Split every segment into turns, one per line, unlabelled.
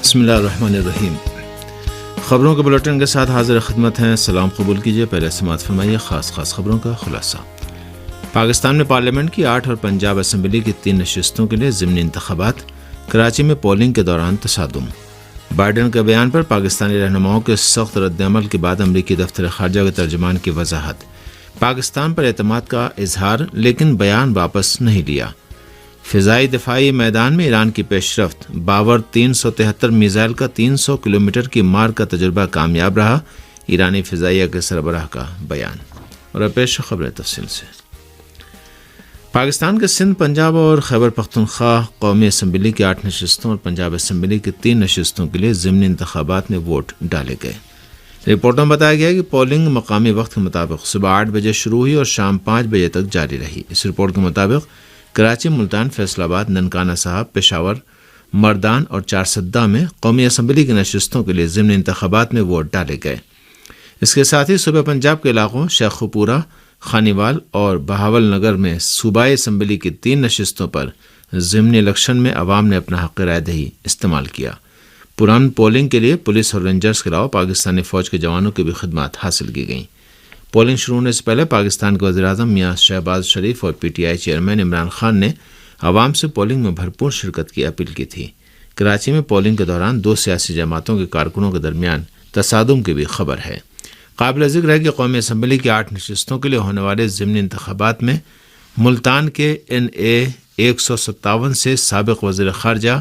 بسم اللہ الرحمن الرحیم۔ خبروں کے بلٹن کے ساتھ حاضر خدمت ہیں، سلام قبول کیجیے۔ پہلے سماعت فرمائیے خاص خبروں کا خلاصہ۔ پاکستان میں پارلیمنٹ کی 8 اور پنجاب اسمبلی کی 3 نشستوں کے لیے ضمنی انتخابات، کراچی میں پولنگ کے دوران تصادم۔ بائیڈن کے بیان پر پاکستانی رہنماؤں کے سخت رد عمل کے بعد امریکی دفتر خارجہ کے ترجمان کی وضاحت۔ پاکستان پر اعتماد کا اظہار لیکن بیان واپس نہیں لیا۔ فضائی دفاعی میدان میں ایران کی پیش رفت، باور 373 میزائل کا 300 کلومیٹر کی مار کا تجربہ کامیاب رہا، ایرانی فضائیہ کے سربراہ کا بیان۔ اور پیش خبریں تفصیل سے۔ پاکستان کے سندھ، پنجاب اور خیبر پختونخوا قومی اسمبلی کی 8 نشستوں اور پنجاب اسمبلی کی 3 نشستوں کے لیے ضمنی انتخابات میں ووٹ ڈالے گئے۔ رپورٹوں میں بتایا گیا کہ پولنگ مقامی وقت کے مطابق صبح 8 بجے شروع ہوئی اور شام 5 بجے تک جاری رہی۔ اس رپورٹ کے مطابق کراچی، ملتان، فیصل آباد، ننکانہ صاحب، پشاور، مردان اور چارسدہ میں قومی اسمبلی کی نشستوں کے لیے ضمنی انتخابات میں ووٹ ڈالے گئے۔ اس کے ساتھ ہی صوبہ پنجاب کے علاقوں شیخوپورہ، خانیوال اور بہاول نگر میں صوبائی اسمبلی کی 3 نشستوں پر ضمنی الیکشن میں عوام نے اپنا حق رائے دہی استعمال کیا۔ پرامن پولنگ کے لیے پولیس اور رینجرز کے علاوہ پاکستانی فوج کے جوانوں کی بھی خدمات حاصل کی گئیں۔ پولنگ شروع ہونے سے پہلے پاکستان کے وزیراعظم میاں شہباز شریف اور P T I chairman Imran Khan نے عوام سے پولنگ میں بھرپور شرکت کی اپیل کی تھی۔ کراچی میں پولنگ کے دوران 2 سیاسی جماعتوں کے کارکنوں کے درمیان تصادم کی بھی خبر ہے۔ قابل ذکر ہے کہ قومی اسمبلی کی 8 نشستوں کے لیے ہونے والے ضمنی انتخابات میں ملتان کے NA 157 سے سابق وزیر خارجہ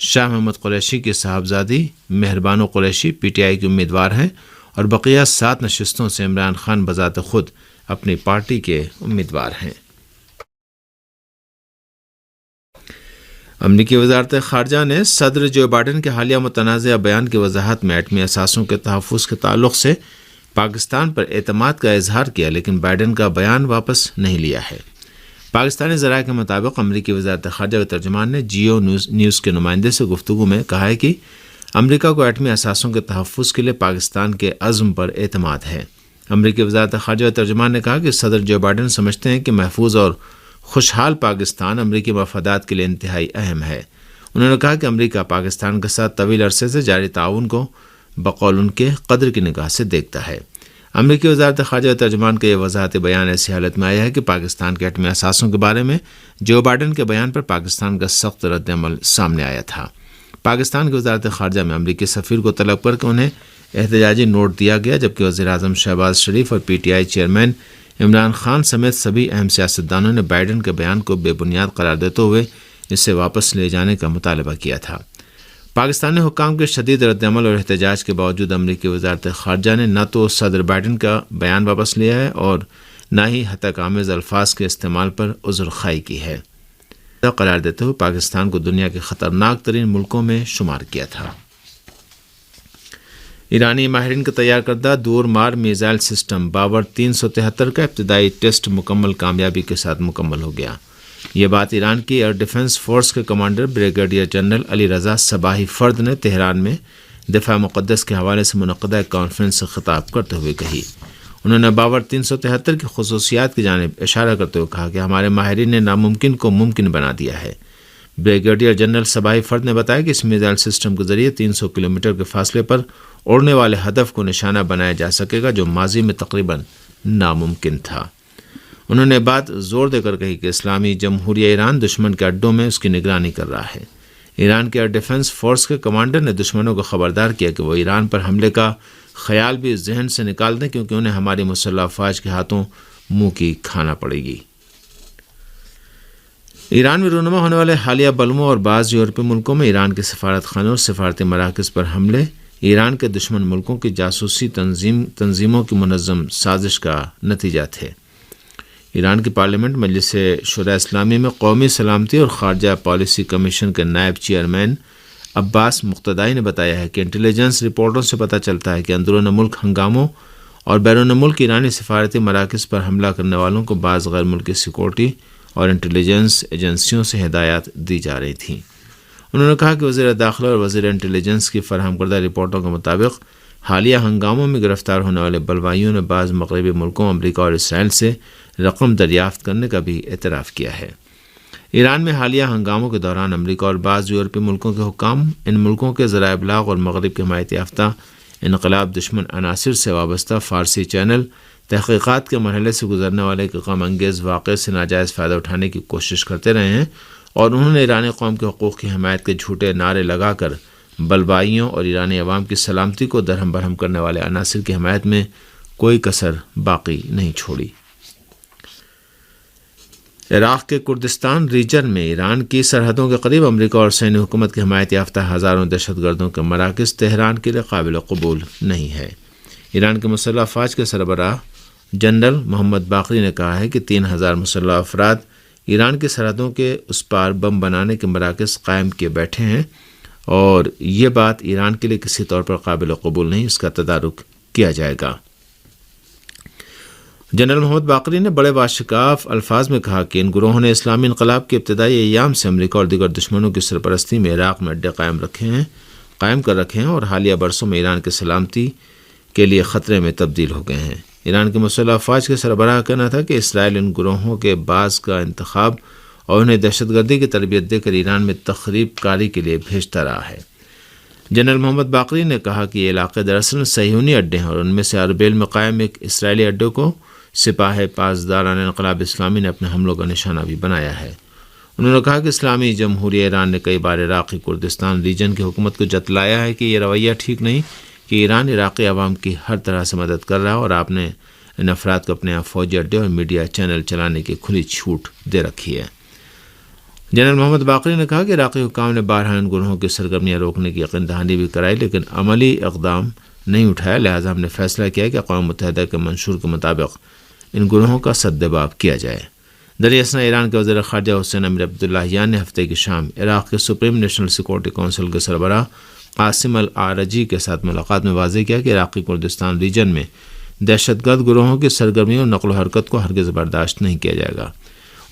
شاہ محمد قریشی کی صاحبزادی مہربانو قریشی پی ٹی آئی کی امیدوار ہیں اور بقیہ 7 نشستوں سے عمران خان بذات خود اپنی پارٹی کے امیدوار ہیں۔ امریکی وزارت خارجہ نے صدر جو بائیڈن کے حالیہ متنازع بیان کی وضاحت میں ایٹمی اثاثوں کے تحفظ کے تعلق سے پاکستان پر اعتماد کا اظہار کیا، لیکن بائیڈن کا بیان واپس نہیں لیا ہے۔ پاکستانی ذرائع کے مطابق امریکی وزارت خارجہ کے ترجمان نے جیو نیوز کے نمائندے سے گفتگو میں کہا ہے کہ امریکہ کو ایٹمی اثاثوں کے تحفظ کے لیے پاکستان کے عزم پر اعتماد ہے۔ امریکی وزارت خارجہ کے ترجمان نے کہا کہ صدر جو بائیڈن سمجھتے ہیں کہ محفوظ اور خوشحال پاکستان امریکی مفادات کے لیے انتہائی اہم ہے۔ انہوں نے کہا کہ امریکہ پاکستان کے ساتھ طویل عرصے سے جاری تعاون کو بقول ان کے قدر کی نگاہ سے دیکھتا ہے۔ امریکی وزارت خارجہ ترجمان کا یہ وضاحتی بیان ایسی حالت میں آیا ہے کہ پاکستان کے ایٹمی اثاثوں کے بارے میں جو بائیڈن کے بیان پر پاکستان کا سخت رد عمل سامنے آیا تھا۔ پاکستان کی وزارت خارجہ میں امریکی سفیر کو طلب کر کے انہیں احتجاجی نوٹ دیا گیا، جبکہ وزیراعظم شہباز شریف اور P T I chairman Imran Khan سمیت سبھی اہم سیاستدانوں نے بائیڈن کے بیان کو بے بنیاد قرار دیتے ہوئے اسے واپس لے جانے کا مطالبہ کیا تھا۔ پاکستانی حکام کے شدید رد عمل اور احتجاج کے باوجود امریکی وزارت خارجہ نے نہ تو صدر بائیڈن کا بیان واپس لیا ہے اور نہ ہی ہتک آمیز الفاظ کے استعمال پر عذر خواہی کی ہے، قرار دیتے ہوئے پاکستان کو دنیا کے خطرناک ترین ملکوں میں شمار کیا تھا۔ ایرانی ماہرین کا تیار کردہ دور مار میزائل سسٹم باور 373 کا ابتدائی ٹیسٹ مکمل کامیابی کے ساتھ مکمل ہو گیا۔ یہ بات ایران کی ایئر ڈیفنس فورس کے commander brigadier general Ali Raza صباحی فرد نے تہران میں دفاع مقدس کے حوالے سے منعقدہ ایک کانفرنس سے خطاب کرتے ہوئے کہی۔ انہوں نے باور 373 کی خصوصیات کی جانب اشارہ کرتے ہوئے کہا کہ ہمارے ماہرین نے ناممکن کو ممکن بنا دیا ہے۔ بریگیڈیئر جنرل صباحی فرد نے بتایا کہ اس میزائل سسٹم کے ذریعے 300 کلومیٹر کے فاصلے پر اڑنے والے ہدف کو نشانہ بنایا جا سکے گا، جو ماضی میں تقریباً ناممکن تھا۔ انہوں نے بات زور دے کر کہی کہ اسلامی جمہوریہ ایران دشمن کے اڈوں میں اس کی نگرانی کر رہا ہے۔ ایران کے ایئر ڈیفنس فورس کے کمانڈر نے دشمنوں کو خبردار کیا کہ وہ ایران پر حملے کا خیال بھی ذہن سے نکال دیں، کیونکہ انہیں ہماری مسلح افواج کے ہاتھوں منہ کی کھانا پڑے گی۔ ایران میں رونما ہونے والے حالیہ بلموں اور بعض یورپی ملکوں میں ایران کے سفارت خانوں اور سفارتی مراکز پر حملے ایران کے دشمن ملکوں کی جاسوسی تنظیموں کی منظم سازش کا نتیجہ تھے۔ ایران کی پارلیمنٹ مجلس شورائے اسلامی میں قومی سلامتی اور خارجہ پالیسی کمیشن کے نائب چیئرمین عباس مقتدائی نے بتایا ہے کہ انٹیلیجنس رپورٹوں سے پتہ چلتا ہے کہ اندرون ملک ہنگاموں اور بیرون ملک ایرانی سفارتی مراکز پر حملہ کرنے والوں کو بعض غیر ملکی سیکورٹی اور انٹیلیجنس ایجنسیوں سے ہدایات دی جا رہی تھیں۔ انہوں نے کہا کہ وزیر داخلہ اور وزیر انٹیلیجنس کی فراہم کردہ رپورٹوں کے مطابق حالیہ ہنگاموں میں گرفتار ہونے والے بلوائیوں نے بعض مغربی ملکوں امریکہ اور اسرائیل سے رقم دریافت کرنے کا بھی اعتراف کیا ہے۔ ایران میں حالیہ ہنگاموں کے دوران امریکہ اور بعض یورپی ملکوں کے حکام ان ملکوں کے ذرائع ابلاغ اور مغرب کے حمایت یافتہ انقلاب دشمن عناصر سے وابستہ فارسی چینل تحقیقات کے مرحلے سے گزرنے والے ایک غم انگیز واقعے سے ناجائز فائدہ اٹھانے کی کوشش کرتے رہے ہیں، اور انہوں نے ایرانی قوم کے حقوق کی حمایت کے جھوٹے نعرے لگا کر بلبائیوں اور ایرانی عوام کی سلامتی کو درہم برہم کرنے والے عناصر کی حمایت میں کوئی کسر باقی نہیں چھوڑی۔ عراق کے کردستان ریجن میں ایران کی سرحدوں کے قریب امریکہ اور صہیونی حکومت کی حمایت یافتہ ہزاروں دہشت گردوں کے مراکز تہران کے لیے قابل قبول نہیں ہے۔ ایران کے مسلح افواج کے سربراہ جنرل محمد باقری نے کہا ہے کہ 3000 مسلح افراد ایران کی سرحدوں کے اس پار بم بنانے کے مراکز قائم کیے بیٹھے ہیں، اور یہ بات ایران کے لیے کسی طور پر قابل قبول نہیں، اس کا تدارک کیا جائے گا۔ جنرل محمد باقری نے بڑے باشکاف الفاظ میں کہا کہ ان گروہوں نے اسلامی انقلاب کے ابتدائی ایام سے امریکہ اور دیگر دشمنوں کی سرپرستی میں عراق میں اڈے قائم کر رکھے ہیں اور حالیہ برسوں میں ایران کی سلامتی کے لیے خطرے میں تبدیل ہو گئے ہیں۔ ایران کے مسلح افواج کے سربراہ کا کہنا تھا کہ اسرائیل ان گروہوں کے بعض کا انتخاب اور انہیں دہشت گردی کی تربیت دے کر ایران میں تخریب کاری کے لیے بھیجتا رہا ہے۔ جنرل محمد باقری نے کہا کہ یہ علاقے دراصل صہیونی اڈے ہیں، اور ان میں سے اربیل میں قائم ایک اسرائیلی اڈے کو سپاہ پاسداران انقلاب اسلامی نے اپنے حملوں کا نشانہ بھی بنایا ہے۔ انہوں نے کہا کہ اسلامی جمہوریہ ایران نے کئی بار عراقی کردستان ریجن کی حکومت کو جتلایا ہے کہ یہ رویہ ٹھیک نہیں کہ ایران عراقی عوام کی ہر طرح سے مدد کر رہا ہے، اور آپ نے ان افراد کو اپنے فوجی اڈے اور میڈیا چینل چلانے کی کھلی چھوٹ دے رکھی ہے۔ جنرل محمد باقری نے کہا کہ عراقی حکام نے بارہا ان گروہوں کی سرگرمیاں روکنے کی یقین دہانی بھی کرائی، لیکن عملی اقدام نہیں اٹھایا، لہٰذا ہم نے فیصلہ کیا کہ اقوام متحدہ کے منشور کے مطابق ان گروہوں کا سدباب کیا جائے۔ دراصل ایران کے وزیر خارجہ حسین امیر عبداللہیان نے ہفتے کی شام عراق کے سپریم نیشنل سیکورٹی کونسل کے سربراہ قاسم العارجی کے ساتھ ملاقات میں واضح کیا کہ عراقی کردستان ریجن میں دہشت گرد گروہوں کی سرگرمیوں اور نقل و حرکت کو ہرگز برداشت نہیں کیا جائے گا۔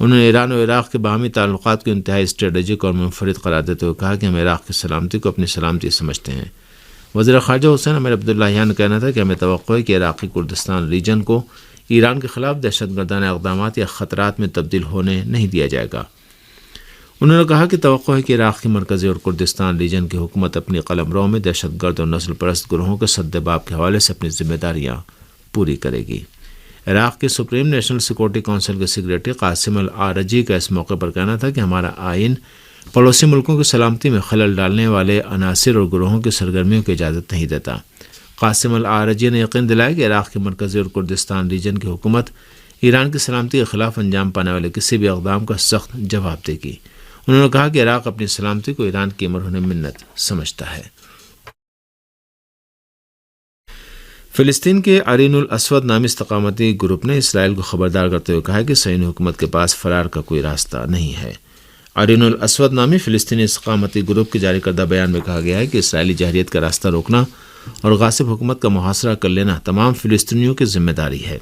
انہوں نے ایران اور عراق کے باہمی تعلقات کو انتہائی اسٹریٹجک اور منفرد قرار دیتے ہوئے کہا کہ ہم عراق کی سلامتی کو اپنی سلامتی سمجھتے ہیں۔ وزیر خارجہ حسین امیر عبداللہیان کا کہنا تھا کہ ہمیں توقع ہے کہ عراقی کردستان ریجن کو ایران کے خلاف دہشت گردانہ اقدامات یا خطرات میں تبدیل ہونے نہیں دیا جائے گا۔ انہوں نے کہا کہ توقع ہے کہ عراق کی مرکزی اور کردستان ریجن کی حکومت اپنی قلمرو میں دہشت گرد اور نسل پرست گروہوں کے سدباب کے حوالے سے اپنی ذمہ داریاں پوری کرے گی۔ عراق کے سپریم نیشنل سیکورٹی کونسل کے سیکریٹری قاسم العارجی کا اس موقع پر کہنا تھا کہ ہمارا آئین پڑوسی ملکوں کی سلامتی میں خلل ڈالنے والے عناصر اور گروہوں کی سرگرمیوں کی اجازت نہیں دیتا۔ قاسم العارجی نے یقین دلایا کہ عراق کے مرکزی اور کردستان ریجن کی حکومت ایران کی سلامتی کے خلاف انجام پانے والے کسی بھی اقدام کا سخت جواب دے گی۔ انہوں نے کہا کہ عراق اپنی سلامتی کو ایران کی مرہون منت سمجھتا ہے۔ فلسطین کے عرین الاسود نامی استقامتی گروپ نے اسرائیل کو خبردار کرتے ہوئے کہا کہ صہیونی حکومت کے پاس فرار کا کوئی راستہ نہیں ہے۔ عرین الاسود نامی فلسطینی استقامتی گروپ کے جاری کردہ بیان میں کہا گیا ہے کہ اسرائیلی جہریت کا راستہ روکنا اور غاصب حکومت کا محاصرہ کر لینا تمام فلسطینیوں کی ذمہ داری ہے۔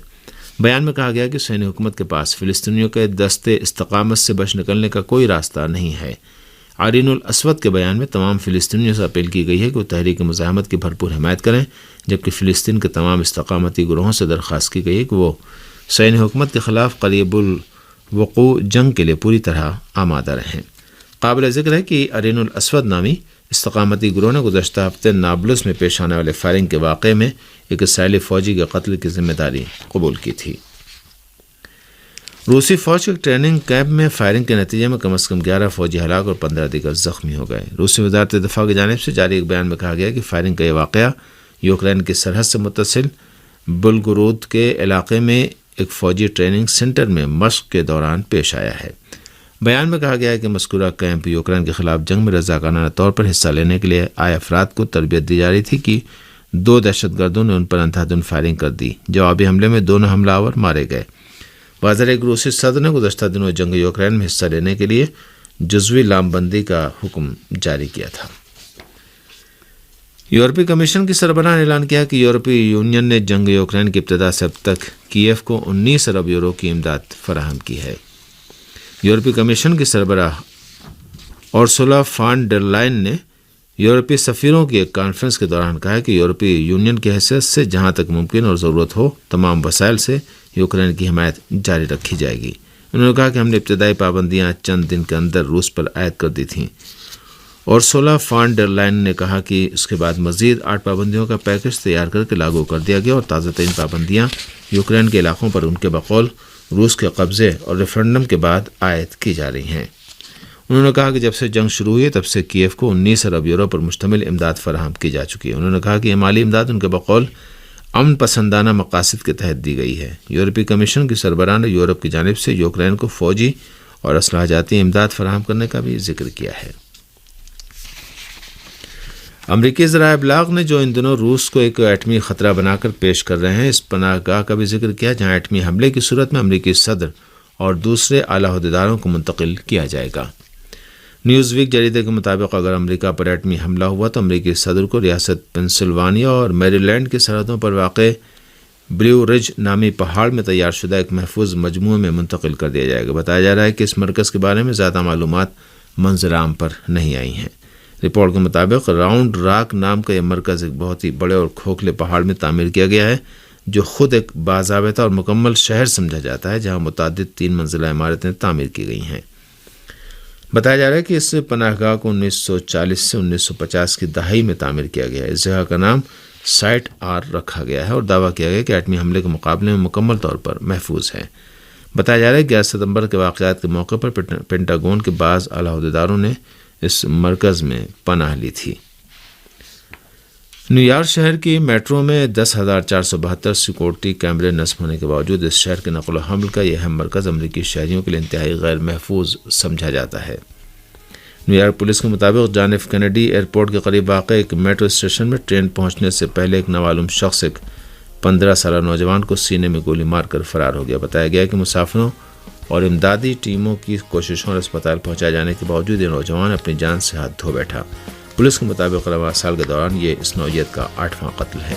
بیان میں کہا گیا کہ صہیونی حکومت کے پاس فلسطینیوں کے دستے استقامت سے بچ نکلنے کا کوئی راستہ نہیں ہے۔ عرین الاسود کے بیان میں تمام فلسطینیوں سے اپیل کی گئی ہے کہ وہ تحریک مزاحمت کی بھرپور حمایت کریں، جبکہ فلسطین کے تمام استقامتی گروہوں سے درخواست کی گئی ہے کہ وہ صہیونی حکومت کے خلاف قریب الوقوع جنگ کے لیے پوری طرح آمادہ رہیں۔ قابل ذکر ہے کہ عرین الاسود نامی استقامتی گروہ نے گزشتہ ہفتے نابلس میں پیش آنے والے فائرنگ کے واقعے میں ایک اسرائیلی فوجی کے قتل کی ذمہ داری قبول کی تھی۔ روسی فوج کے ٹریننگ کیمپ میں فائرنگ کے نتیجے میں کم از کم 11 فوجی ہلاک اور 15 دیگر زخمی ہو گئے۔ روسی وزارت دفاع کی جانب سے جاری ایک بیان میں کہا گیا کہ فائرنگ کا یہ واقعہ یوکرین کی سرحد سے متصل بلگورود کے علاقے میں ایک فوجی ٹریننگ سینٹر میں مشق کے دوران پیش آیا ہے۔ بیان میں کہا گیا ہے کہ مذکورہ کیمپ یوکرین کے خلاف جنگ میں رضاکارانہ طور پر حصہ لینے کے لیے آئے افراد کو تربیت دی جا رہی تھی کہ 2 دہشت گردوں نے ان پر اندھادھند فائرنگ کر دی۔ جوابی حملے میں دونوں حملہ آور مارے گئے۔ بازار ایک روسی صدر نے گزشتہ دنوں جنگ یوکرین میں حصہ لینے کے لیے جزوی لام بندی کا حکم جاری کیا تھا۔ یورپی کمیشن کی سربراہ نے اعلان کیا کہ یورپی یونین نے جنگ یوکرین کی ابتدا سے اب تک کیف کو 19 ارب یورو کی امداد فراہم کی ہے۔ یورپی کمیشن کی سربراہ اورسولا فان ڈر لائن نے یورپی سفیروں کی ایک کانفرنس کے دوران کہا کہ یورپی یونین کی حیثیت سے جہاں تک ممکن اور ضرورت ہو تمام وسائل سے یوکرین کی حمایت جاری رکھی جائے گی۔ انہوں نے کہا کہ ہم نے ابتدائی پابندیاں چند دن کے اندر روس پر عائد کر دی تھیں، اور سولہ فان ڈر لائن نے کہا کہ اس کے بعد مزید 8 پابندیوں کا پیکج تیار کر کے لاگو کر دیا گیا، اور تازہ ترین پابندیاں یوکرین کے علاقوں پر ان کے بقول روس کے قبضے اور ریفرنڈم کے بعد عائد کی جا رہی ہیں۔ انہوں نے کہا کہ جب سے جنگ شروع ہوئی تب سے کیف کو 19 ارب یورو پر مشتمل امداد فراہم کی جا چکی ہے۔ انہوں نے کہا کہ یہ مالی امداد ان کے بقول امن پسندانہ مقاصد کے تحت دی گئی ہے۔ یورپی کمیشن کی سربراہ نے یورپ کی جانب سے یوکرین کو فوجی اور اسلحہ جاتی امداد فراہم کرنے کا بھی ذکر کیا ہے۔ امریکی ذرائع ابلاغ نے جو ان دنوں روس کو ایک ایٹمی خطرہ بنا کر پیش کر رہے ہیں، اس پناہ گاہ کا بھی ذکر کیا جہاں ایٹمی حملے کی صورت میں امریکی صدر اور دوسرے اعلیٰ عہدیداروں کو منتقل کیا جائے گا۔ نیوز ویک جریدے کے مطابق اگر امریکہ پر ایٹمی حملہ ہوا تو امریکی صدر کو ریاست پنسلوانیا اور میری لینڈ کی سرحدوں پر واقع بلیو رج نامی پہاڑ میں تیار شدہ ایک محفوظ مجموعے میں منتقل کر دیا جائے گا۔ بتایا جا رہا ہے کہ اس مرکز کے بارے میں زیادہ معلومات منظر عام پر نہیں آئی ہیں۔ رپورٹ کے مطابق راؤنڈ راک نام کا یہ مرکز ایک بہت ہی بڑے اور کھوکھلے پہاڑ میں تعمیر کیا گیا ہے، جو خود ایک باضابطہ اور مکمل شہر سمجھا جاتا ہے، جہاں متعدد 3 منزلہ عمارتیں تعمیر کی گئی ہیں۔ بتایا جا رہا ہے کہ اس پناہ گاہ کو 1940 سے 1950 کی دہائی میں تعمیر کیا گیا ہے۔ اس جگہ کا نام سائٹ آر رکھا گیا ہے اور دعویٰ کیا گیا کہ ایٹمی حملے کے مقابلے میں مکمل طور پر محفوظ ہے۔ بتایا جا رہا ہے کہ 11 ستمبر کے واقعات کے موقع پر پینٹاگون کے بعض اعلیٰ عہدیداروں نے اس مرکز میں پناہ لی تھی۔ نیو یارک شہر کی میٹرو میں 10,472 سیکورٹی کیمرے نصب ہونے کے باوجود اس شہر کے نقل و حمل کا یہ اہم مرکز امریکی شہریوں کے لیے انتہائی غیر محفوظ سمجھا جاتا ہے۔ نیو یارک پولیس کے مطابق جان ایف کینیڈی ایئرپورٹ کے قریب واقع ایک میٹرو اسٹیشن میں ٹرین پہنچنے سے پہلے ایک نامعلوم شخص ایک 15 سالہ نوجوان کو سینے میں گولی مار کر فرار ہو گیا۔ بتایا گیا کہ مسافروں اور امدادی ٹیموں کی کوششوں اور اسپتال پہنچائے جانے کے باوجود یہ نوجوان اپنی جان سے ہاتھ دھو بیٹھا۔ پولیس کے مطابق رواں سال کے دوران یہ اس نوعیت کا 8واں قتل ہے۔